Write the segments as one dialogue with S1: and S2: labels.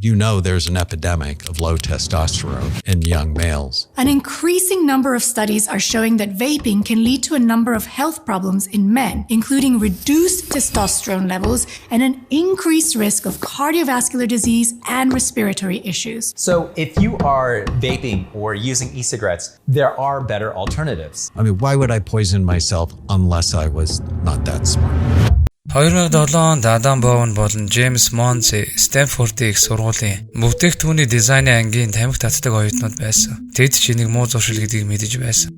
S1: you know there's an epidemic of low testosterone in young males.
S2: An increasing number of studies are showing that vaping can lead to a number of health problems in men, including reduced testosterone levels and an increased risk of cardiovascular disease and respiratory issues.
S3: So if you are vaping or using e-cigarettes, there are better alternatives.
S1: I mean, why would I poison myself unless I was not that smart?
S4: 2007 онд Адам Боун болон Джеймс Монси Стэнфордын их сургуулийн бүтээгдэхүүний дизайны ангийн тамхи татдаг оюутнууд байсан. Тэд ч энийг муу зуршил гэдгийг мэдэж байсан.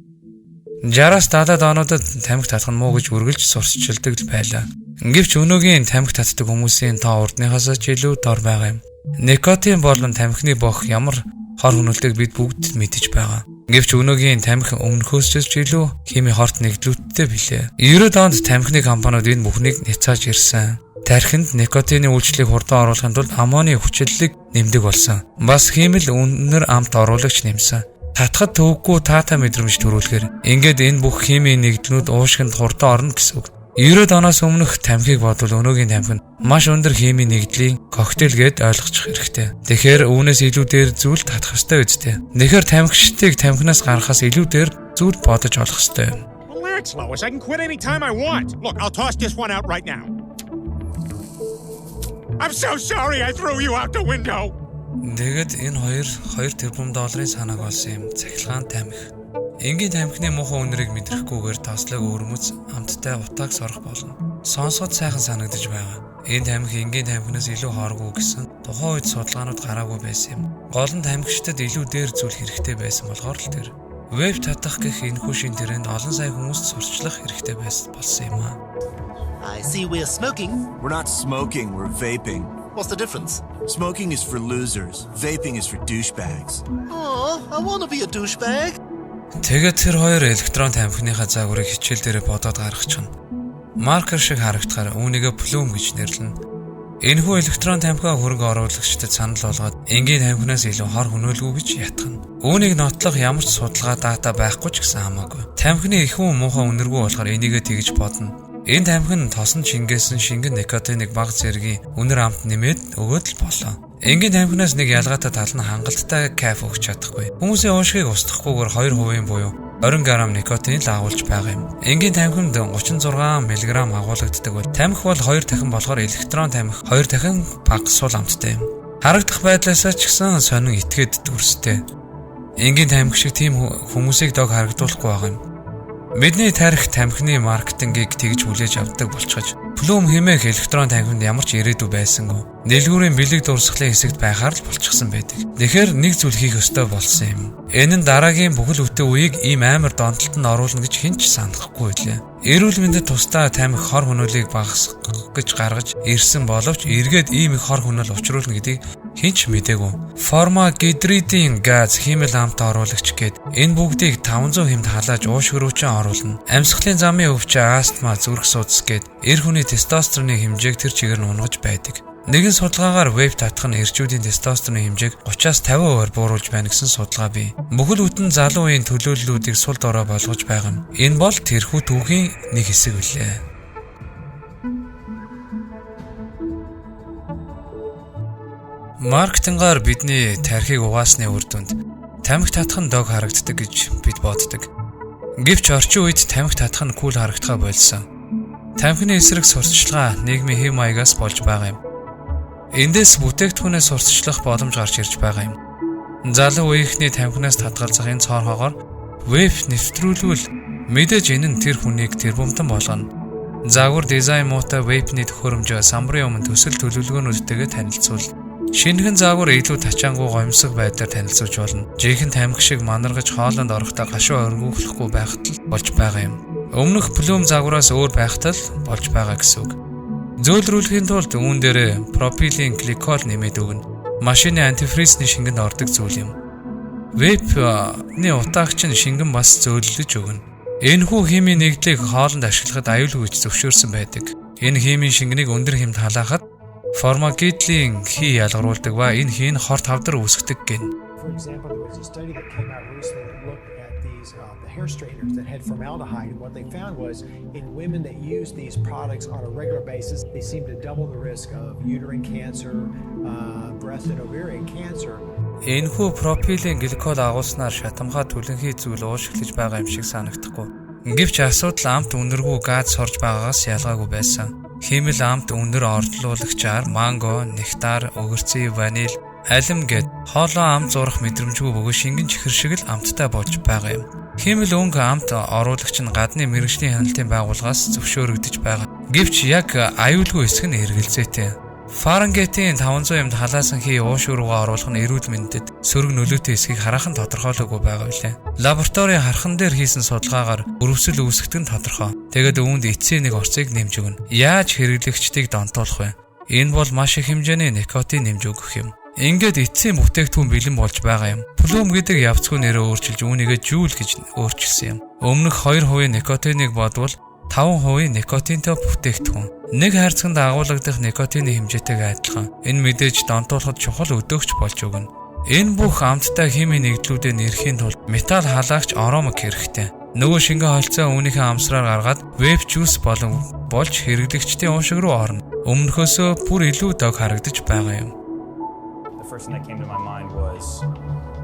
S4: 60-аас 70-аад онуудад тамхи татах нь муу гэж үргэлж сурталчилдаг байлаа. Гэвч өнөөгийн тамхи татдаг хүмүүсийн тоо урдныхаас ч илүү дор байгаа юм. Никотин болон тамхины бох ямар хор хөнөөлтийг бид бүгд мэдэж байгаа. Гэвч өнөөгийн тамхи өмнөхөөс ч илүү хими хорт нэгдлүүдтэй билээ. 90-ад онд тамхины компаниуд энэ бүхнийг няцааж ирсэн. Тархинд никотины үйлчлэлийг хурдан оруулахын тулд аммоны хүчлэлийг нэмдэг болсон. Бас химэл өнөр амт оруулагч нэмсэн. Татхад төвөггүй таата мэдрэмж төрүүлэхээр ингээд энэ бүх хими нэгдлүүд уушгинд хурдан орно гэсэн үг. 90-ад оноос өмнөх тамхиг бодвол өнөөгийн тамхи нь маш өндөр хими нэгдлийн коктейл гэд ойлгочих хэрэгтэй. Тэгэхээр үүнээс илүү дээр зүйл татах ёстой үстэй. Тэгэхээр тамхичдыг тамхинаас гаргахаас илүү дээр зүйл бодож олох ёстой.
S5: Relax, Lois. I can quit anytime I want. Look, I'll toss this one out right now. I'm so sorry I threw you out the window.
S4: Тэгээд энэ $2 тэрбум санааг олсон юм. Цахилгаан тамхи. Энгийн тамхины муухай үнэрийг мэдрэхгүйгээр тослог өрмөц амттай утааг сорох болно. Сонсоход сайхан санагдаж байгаа. Энэ тамхи энгийн тамхинаас илүү хооргүй гэсэн тухайн үед судалгаанууд гараагүй байсан юм. Гол нь тамхичдад илүү дээр зүйл хэрэгтэй байсан болохоор л тэр. Веб татах гэх энэхүү шин тренд олон сая хүмүүст сурчлах хэрэгтэй болсон юм аа.
S6: I see we're smoking.
S7: We're not smoking, we're vaping.
S6: What's the difference?
S7: Smoking is for losers. Vaping is for douchebags.
S6: Oh, I want to be a douchebag.
S4: Тэгээд тэр хоёр электрон тамхиныхаа загварыг хичээл дээр бодоод гаргачихна. Маркер шиг харагдахаар үүнийгээ плюм гэж нэрлэнэ. Энэхүү электрон тамхиа хөрөнгө оруулагчдад санал болгоод энгийн тамхинаас илүү хор хөнөөлгүй гэж ятгана. Үүнийг нотлох ямар ч судалгаа дата байхгүй ч гэсэн хамаагүй. Тамхины ихэнх муухай үнэргүй болохоор энийгээ тэгж бодно. Энэ тамхи нь тосон шингээсэн шингэн никотиныг бага зэргийн үнэр амт нэмээд өгөөд л болоо. Энгийн тамхинаас нэг ялгаатай тал нь хангалттай кайф өгч чадахгүй. Хүмүүсийн уушгийг устгахгүйгээр 2% буюу 20 г никотин л агуулж байгаа юм. Энгийн тамхинд 36 мг агуулгаддаг бол тамхи бол 2 дахин болохоор электрон тамхи 2 дахин бага сул амттай юм. Харагдах байдлаасаа ч гэсэн сонин итгээд дүрстэй. Энгийн тамхи шиг тийм хүмүүсийг дог харагдуулахгүй байгаа юм. Бидний тарих тамхины маркетингийг тэгж хүлээж авдаг болчихож плюм хэмээх электрон тамхинд ямар ч ирээдүй байсангүй. Дэлгүүрийн бэлэг дурсгалын хэсэгт байхаар л болчихсон байдаг. Тэгэхээр нэг зүйл хийх ёстой болсон юм. Энэ нь дараагийн бүхэл бүтэн үеийг ийм амар донтолтод оруулна гэж хэн ч санахгүй байлаа. Эрүүл мэндэд тусдаа тамхи хор хөнөөлийг багасгах гэж гаргаж ирсэн боловч эргээд ийм их хор хөнөөл учруулна гэдгийг хэн ч мэдээгүй. Формальдегидийн газ химэл амт оруулагч гээд энэ бүгдийг 500 хэмт халааж уушиг руу ч оруулна. Амьсгалын замын өвчин, астма, зүрх судас гээд эр хүний тестостероны хэмжээг тэр чигээр нь унгаж байдаг. Нэгэн судалгаагаар веб татах нь эрчүүдийн тестостероны хэмжээг 30-аас 50% бууруулж байна гэсэн судалгаа бий. Бүхэл бүтэн залуу үеийн төлөөллүүдийг сул дорой болгож байгаа юм. Энэ бол тэрхүү түүхийн нэг хэсэг билээ. Маркетингаар бидний тархийг угаасны үр дүнд тамхи татах нь дог харагддаг гэж бид боддог. Гэвч орчин үед тамхи татах нь кул харагдахаа болсон. Тамхины эсрэг сурталчилгаа нийгмийн хэв маягаас болж байгаа юм. Эндээс бүтээгдэхүүнээ сурталчлах боломж гарч ирж байгаа юм. Залуу үеийнхний тамхинаас татгалзах энэ цоор хоогоор веб нэвтрүүлвэл мэдээж энэ нь тэр хүнийг тэрбумтан болгоно. Загвар дизайн муутай вебний төхөөрөмжөө самбарын өмнө төсөл төлөвлөгөөнүүдтэйгээ танилцуул. Шинэхэн загвар илүү тачаангуй гомсог байдлаар танилцуулж болно. Жинхэнэ тамхи шиг манаргаж хоолонд орохдоо гашуу өргөөхлөхгүй байхад л болж байгаа юм. Өмнөх плюм загвараас өөр байхад л болж байгаа гэсэн үг. Зөөлрүүлэхийн тулд үүн дээр пропилен гликол нэмээд өгнө. Машины антифризний шингэнд ордог зүйл юм. Вебны утаагч нь шингэн бас зөөлөж өгнө. Энэхүү химийн нэгдлийг хоолнд ашиглахад аюулгүй гэж зөвшөөрсөн байдаг. Энэ химийн шингэнийг өндөр хэмт халаахад формальдегидийн хий ялгаруулдаг ба энэ хий нь хорт хавдар үүсгдэг гэн.
S8: For example, there was a study that came out recently that looked at the these the hair straighteners that had formaldehyde, and what they found was in women that use these products on a regular basis, they seem to double the risk of uterine cancer, breast and ovarian cancer.
S4: Энэхүү пропилийн гликол агуулснаар шатамгаа түлэнхий зүйл уушиглаж байгаа юм шиг санагдахгүй. Гэвч асуудал амт үнэргүй газ сорж байгаагаас ялгаагүй байсан. Химэл амт үнэр орлуулагчаар манго, нектар, өгөрцөй, ванил, алим гэд хоолоо амт зурах мэдрэмжгүй бөгөөд шингэн чихэр шиг л амттай болж байгаа юм. Химэл өнгө амт оруулагч нь гадны мэрэгжлийн хяналтын байгууллагаас зөвшөөрөгдөж байгаа. Гэвч яг аюулгүй хэсэг нь эргэлзээтэй. Фаренгейтийн 500-д халаасан хий ууш руугаа оруулах нь эрүүл мэндэд сөрөг нөлөөтэй эсхийг хараахан тодорхойлоогүй байгаа билээ. Лабораторийн хархан дээр хийсэн судалгаагаар өрөвсөл үүсгдэг нь тодорхой. Тэгэд үүнд эцсийн нэг орцыг нэмж өгнө. Яаж хэрэглэгчдийг донтоолох вэ? Энэ бол маш их хэмжээний никотин нэмж өгөх юм. Ингээд эцсийн бүтээгдэхүүн бэлэн болж байгаа юм. Плюм гэдэг явцгүй нэрээ өөрчилж үүнийгээ жүүл гэж өөрчилсөн юм. Өмнөх 2% никотиныг бодвол 5% никотинтой бүтээгдэхүүн. Нэг хайрцагт агуулгадах никотины хэмжээтэйгээ адилхан. Энэ мэдээж донтуулахад чухал өдөөгч болж өгнө. Энэ бүх амттай химийн нэгдлүүдэд нэрхийн тулд металл халаагч аромак хэрэгтэй. Нөгөө шингэн холцоо үүнийхээ амсраар гаргаад веб жуус болж хэрэглэгчдийн уушиг руу орно. Өмнөхөөсөө бүр илүү дог харагдаж байгаа юм.
S9: The first thing that came to my mind was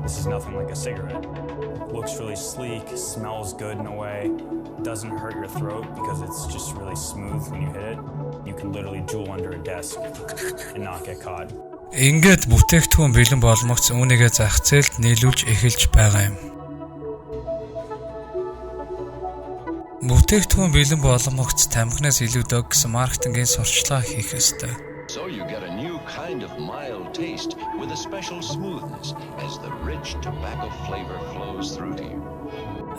S9: this is nothing like a cigarette. Looks really sleek, smells good in a way, doesn't hurt your throat because it's just really smooth when you hit it. You can literally jewel under a desk and not get caught.
S4: Ингээд бүтээгдэхүүн бэлэн болмогц үүнийгээ зах зээлд нийлүүлж эхэлж байгаа юм. Бүтээгдэхүүн бэлэн болмогц тамхинаас илүү дог гэсэн маркетингийн сурчлага хийх ёстой.
S10: So you get a new kind of mild taste with a special smoothness as the rich tobacco flavor flows through to you.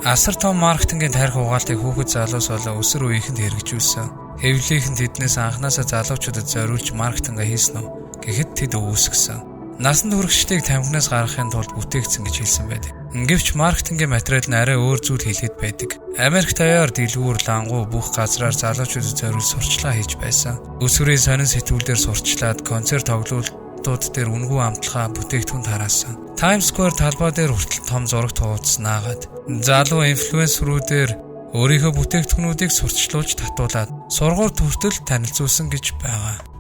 S4: Асар том маркетингийн тарих угаалтыг хүүхэд залуус болон өсөр үеийнхэнд хэрэгжүүлсэн. Хэвлийнхэн тэднээс анханасаа залуучуудад зориулж маркетинг хийсэн үү гэхэд тэд үүсгэсэн. Насан туршидтыг тамхинаас гаргахын тулд бүтээгдсэн гэж хэлсэн байдаг. Гэвч маркетингийн материал нь арай өөр зүйл хэлэхэд байдаг. Америк даяар дэлгүүр лангуу бүх газраар залуучуудад зориулж сурчлага хийж байсан. Өсвөрийн сонин сэтгүүлдээр сурчлаад концерт тоглолтууд дээр үнэгүй амтлагаа бүтээгдэхүүн тараасан. Times Square талбай дээр хүртэл том зураг тууц наагаад залуу инфлюенсерүүдээр өөрийнхөө бүтээгдэхүүнүүдийг сурчлуулж татуулаад сургуульд хүртэл танилцуулсан гэж байгаа.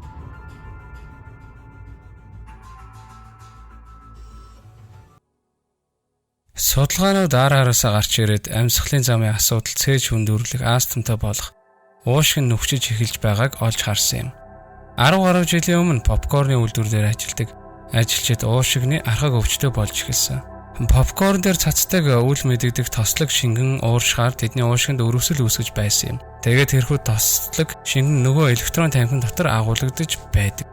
S4: Судалгаанууд араасаа гарч ирээд амьсгалын замын асуудал цээж хүндүрлэх астмтай болох уушиг нь нөхчиж эхэлж байгааг олж харсан юм. 10 гаруй жилийн өмнө попкорны үйлдвэрлэлээр ажилладаг ажилчид уушигны архаг өвчтөй болж эхэлсэн. Попкорн дээр цацдаг үл мэдэгдэх тослог шингэн ууршихаар тэдний уушигт өрөвсөл үүсгэж байсан юм. Тэгээд тэрхүү тослог шингэн нөгөө электрон танхим дотор агуулгадж байдаг.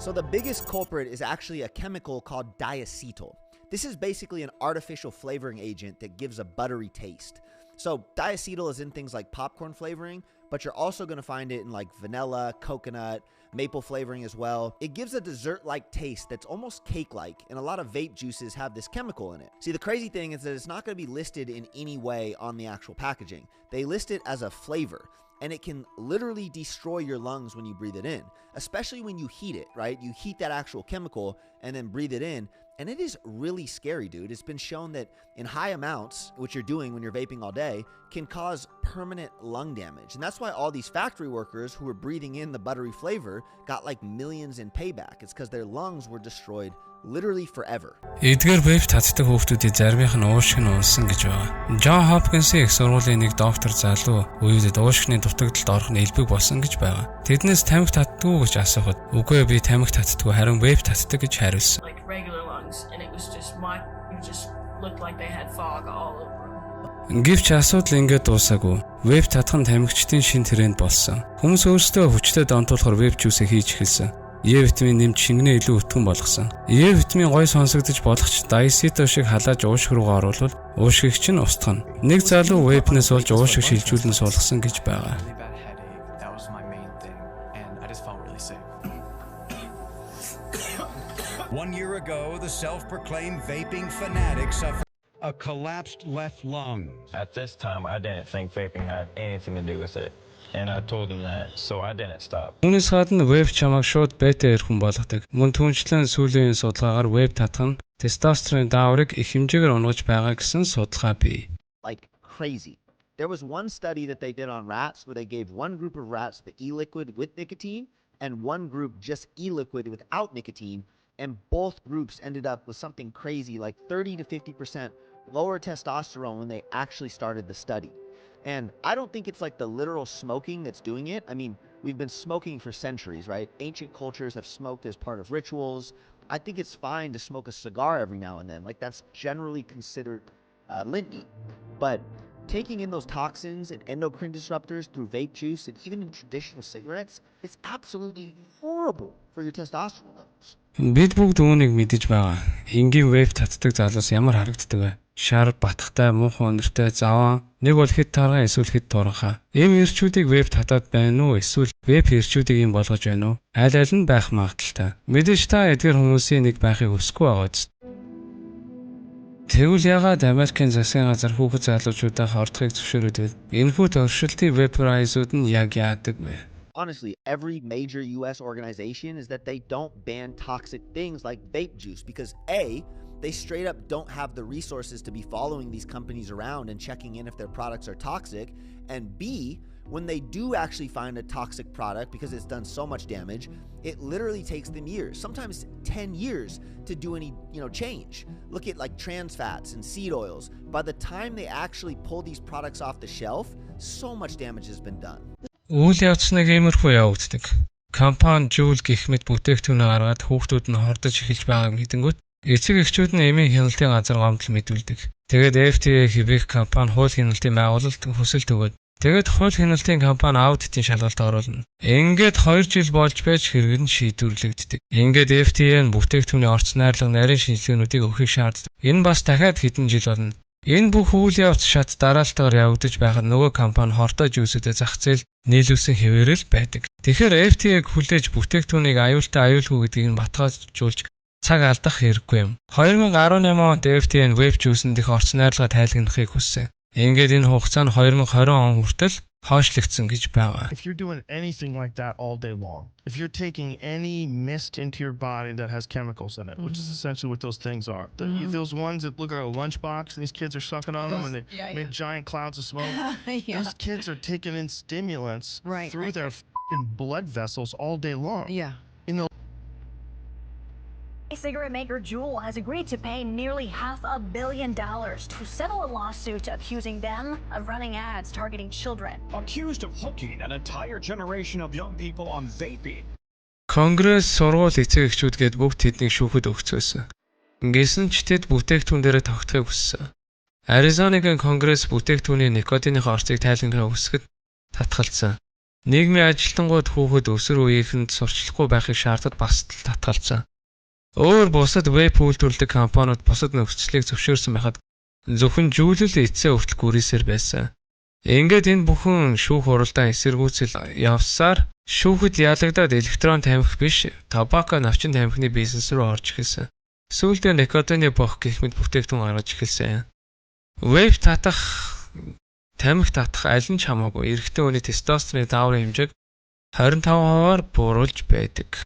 S11: So the biggest culprit is actually a chemical called diacetyl. This is basically an artificial flavoring agent that gives a buttery taste. So diacetyl is in things like popcorn flavoring, but you're also going to find it in like vanilla, coconut, maple flavoring as well. It gives a dessert-like taste that's almost cake-like, and a lot of vape juices have this chemical in it. See, the crazy thing is that it's not going to be listed in any way on the actual packaging. They list it as a flavor, and it can literally destroy your lungs when you breathe it in, especially when you heat it, right? You heat that actual chemical and then breathe it in. And it is really scary, dude. It's been shown that in high amounts, which you're doing when you're vaping all day, can cause permanent lung damage. And that's why all these factory workers who were breathing in the buttery flavor got like millions in payback. It's because their lungs were destroyed literally forever.
S4: Эдгээр веб татдаг хүүхдүүдийн заримынх нь уушиг нь унсан гэж байна. John Hopkins-ийн их сургуулийн нэг доктор залуу үеүдэд уушигны дутагдалд орох нь элбэг болсон гэж байна. Тэднээс тамхи татдаггүй гэж асуухад үгүй би тамхи татдаггүй харин веб татдаг гэж хариулсан.
S12: And it was just it just looked like they had fog all over.
S4: Гэвч асуудал ингээд дуусаагүй. Веб татах нь тамхичдын шин тренд болсон. Хүмүүс өөрсдөө хүчтэй донтуулахаар веб жуусыг хийж эхэлсэн. Е витамин нэмж шингэнээ илүү өтгөн болгосон. Е витамин гой сонсогдож болох ч диацетил шиг халааж уушиг руугаа оруулвал уушигч нь устгана. Нэг залуу вебнээс болж уушиг шилжүүлэн суулгасан гэж байгаа.
S13: One year ago, the self-proclaimed vaping fanatic suffered a collapsed left lung.
S14: At this time, I didn't think vaping had anything to do with it. And I told him that, so I didn't stop.
S4: Үүнээс гадна веб чамайг шууд бета эрхэм болгодог. Мөн түнчлэн сүүлийн судалгаагаар веб татах нь тестостерон дааврыг их хэмжээгээр унгаж байгаа гэсэн судалгаа бий.
S11: like crazy. There was one study that they did on rats where they gave one group of rats the e-liquid with nicotine and one group just e-liquid without nicotine, and both groups ended up with something crazy like 30 to 50% lower testosterone when they actually started the study. And I don't think it's like the literal smoking that's doing it. I mean, we've been smoking for centuries, right? Ancient cultures have smoked as part of rituals. I think it's fine to smoke a cigar every now and then. Like, that's generally considered linty. But taking in those toxins and endocrine disruptors through vape juice and even in traditional cigarettes, it's absolutely horrible for your testosterone levels.
S4: Бид бүгд үүнийг мэдэж байгаа. Энгийн вейп татдаг залуус ямар харагддаг вэ? Шар батхтай, муухай өндөртэй, заван. Нэг бол хэд тарган эсвэл хэд туранхаа. Ийм эрчүүдийг вейп татаад байна уу? Эсвэл вейп эрчүүдийг юм болгож байна уу? Аль аль нь байх магадaltaй. Мэдээж та эдгээр хүмүүсийн нэг байхыг хүсэхгүй байгаа биз? Тэгвэл яагаад Америкийн засгийн газар хүүхэд залуучуудаа хордохыг зөвшөөрөөд вэ? Энэхүү туршилтын вейпорайзууд нь яг яадаг вэ?
S11: Honestly, every major US organization is that they don't ban toxic things like vape juice because A, they straight up don't have the resources to be following these companies around and checking in if their products are toxic, and B, when they do actually find a toxic product because it's done so much damage, it literally takes them years, sometimes 10 years to do any, change. Look at like trans fats and seed oils. By the time they actually pull these products off the shelf, so much damage has been done.
S4: Үйл явц нэг иймэрхүү явагддаг. Компани жүүл гэх мэт бүтээгдэхүүнээ гаргаад хүүхдүүд нь хордож эхэлж байгааг мэдэнгүүт эцэг эхчүүд нь эмийн хяналтын газар гомдол мэдүүлдэг. Тэгээд FDA хэвээх компани хууль хяналтын байгуулалт хүсэлт өгөөд тэгээд хууль хяналтын компани аудитын шалгалт оруулна. Ингээд 2 жил болж байж хэрэгэн шийдвэрлэгддэг. Ингээд FDA нь бүтээгдэхүүний орц найрлага нарийн шинжилгээнүүдийг өгөхийг шаарддаг. Энэ бас дахиад хэдэн жил болно. Энэ бүх үйл явц шат дараалтаар явагдаж байхад нөгөө компани хордож үүсэдэг зах зээл нийлүүлсэн хэвээрэл байдаг. Тэгэхээр FDA-г хүлээж бүтээгдэхүүнийг аюултай аюулгүй гэдгийг нь баталгаажуулж цаг алдах хэрэггүй юм. 2018 онд FDA нь вейп жүүсэнд их орц найрлагаа тайлгнахыг хүссэн. Ингээд энэ хугацаа нь 2020 он хүртэл хойшлогдсон гэж байгаа.
S15: If you're doing anything like that all day long, if you're taking any mist into your body that has chemicals in it, which is essentially what those things are, those ones that look like a lunchbox and these kids are sucking on them and they make giant clouds of smoke, those kids are taking in stimulants through their blood vessels all day long.
S16: Cigarette maker Juul has agreed to pay nearly $500 million to settle a lawsuit accusing them of running ads targeting children.
S5: Accused of hooking an entire generation of young people on vaping.
S4: Конгресс сургууль эцэг эхчүүд гээд бүгд тэднийг шүүхэд өгцөөсөн. Ингэсэн ч тэд бүтээгдэхүүн дээрээ тогтохыг хүссэн. Аризоныгийн конгресс бүтээгдэхүүний никотиных орцыг тайлгнахыг хүсэхэд татгалцсан. Нийгмийн ажилтнууд хүүхэд өсвөр үеийнхэнд сурчлахгүй байхыг шаардаад бас татгалцсан. Өөр бусад вейп үйлдвэрлэдэг компаниуд бусад нөхцөлийг зөвшөөрсөн байхад зөвхөн жүүлэл эцсээ хүртэл гүрээсээр байсан. Ингээд энэ бүхэн шүүх хуралдаан эсэргүүцэл явсаар шүүхэд ялагдаад электрон тамхи биш, табако навчин тамхины бизнес рүү орж эхэлсэн. Сүүлдээ никотины бох гэх мэт бүтээгдэхүүн гаргаж эхэлсэн. Вейп татах, тамхи татах аль нь ч хамаагүй эрэгтэй хүний тестостероны дааврын хэмжээг 25%-аар бууруулж байдаг.